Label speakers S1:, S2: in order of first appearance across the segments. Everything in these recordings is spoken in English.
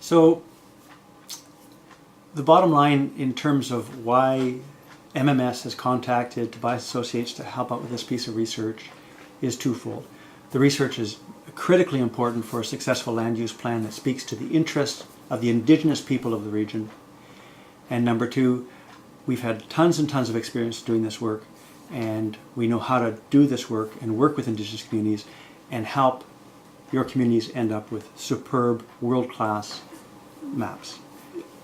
S1: So the bottom line in terms of why MMS has contacted Tobias Associates to help out with this piece of research is twofold. The research is critically important for a successful land use plan that speaks to the interests of the indigenous people of the region. And number two, we've had tons and tons of experience doing this work, and we know how to do this work and work with indigenous communities and help your communities end up with superb, world-class maps.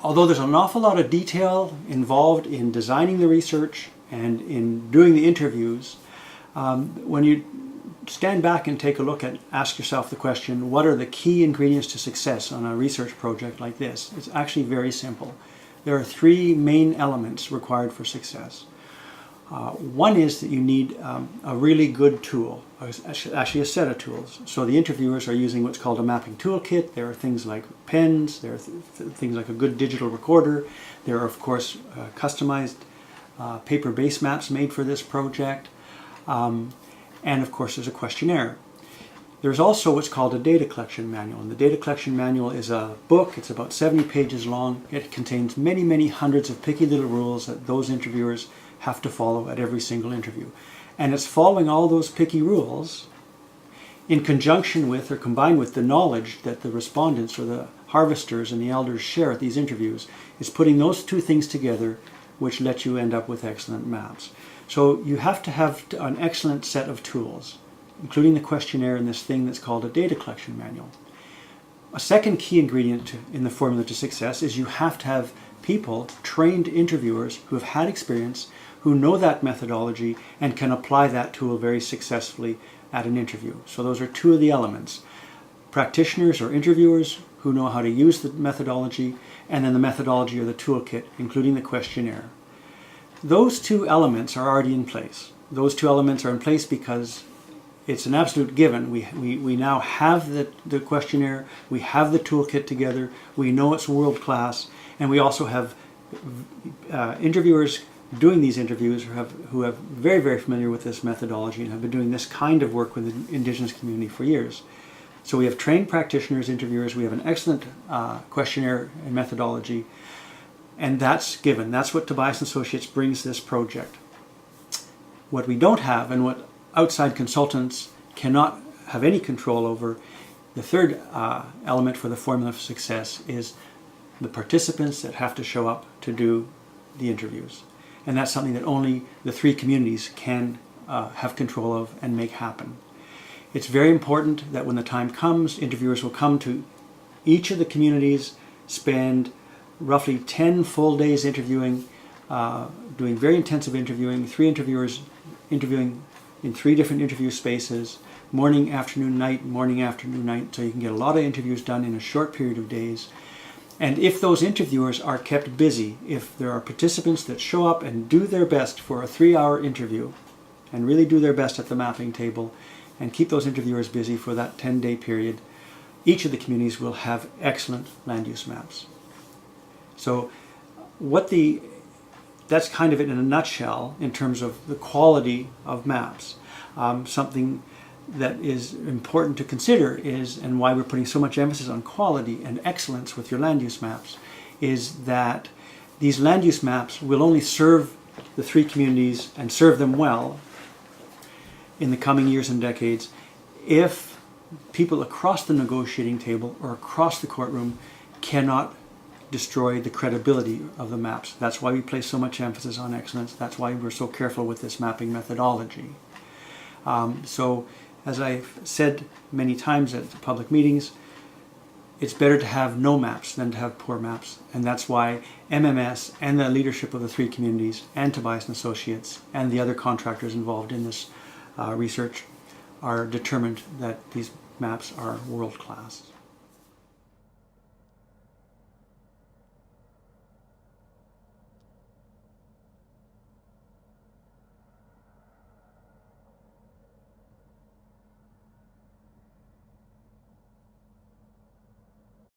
S1: Although there's an awful lot of detail involved in designing the research and in doing the interviews, when you stand back and take a look at, ask yourself the question, what are the key ingredients to success on a research project like this? It's actually very simple. There are three main elements required for success. One is that you need a really good tool, actually a set of tools. So the interviewers are using what's called a mapping toolkit. There are things like pens, there are things like a good digital recorder. There are, of course, customized paper-based maps made for this project. And of course there's a questionnaire. There's also what's called a data collection manual. And the data collection manual is a book. It's about 70 pages long. It contains many, many hundreds of picky little rules that those interviewers have to follow at every single interview. And it's following all those picky rules in conjunction with or combined with the knowledge that the respondents or the harvesters and the elders share at these interviews. Is putting those two things together which let you end up with excellent maps. So you have to have an excellent set of tools, including the questionnaire and this thing that's called a data collection manual. A second key ingredient in the formula to success is you have to have people, trained interviewers who have had experience, who know that methodology and can apply that tool very successfully at an interview. So those are two of the elements. Practitioners or interviewers who know how to use the methodology, and then the methodology or the toolkit, including the questionnaire. Those two elements are already in place. Those two elements are in place because it's an absolute given. We now have the questionnaire, we have the toolkit together, we know it's world class, and we also have interviewers doing these interviews who are very, very familiar with this methodology and have been doing this kind of work with the Indigenous community for years. So we have trained practitioners, interviewers, we have an excellent questionnaire and methodology, and that's given. That's what Tobias Associates brings this project. What we don't have, and what outside consultants cannot have any control over, the third element for the formula for success is the participants that have to show up to do the interviews. And that's something that only the three communities can have control of and make happen. It's very important that when the time comes, interviewers will come to each of the communities, spend roughly 10 full days interviewing, doing very intensive interviewing, 3 interviewers interviewing in 3 different interview spaces, morning, afternoon, night, so you can get a lot of interviews done in a short period of days. And if those interviewers are kept busy, if there are participants that show up and do their best for a 3-hour interview, and really do their best at the mapping table, and keep those interviewers busy for that 10-day period, each of the communities will have excellent land use maps. So that's kind of it in a nutshell in terms of the quality of maps. Something that is important to consider is, and why we're putting so much emphasis on quality and excellence with your land use maps, is that these land use maps will only serve the 3 communities and serve them well in the coming years and decades if people across the negotiating table or across the courtroom cannot destroy the credibility of the maps. That's why we place so much emphasis on excellence. That's why we're so careful with this mapping methodology. So, as I've said many times at public meetings, it's better to have no maps than to have poor maps. And that's why MMS and the leadership of the 3 communities and Tobias Associates and the other contractors involved in this research are determined that these maps are world class.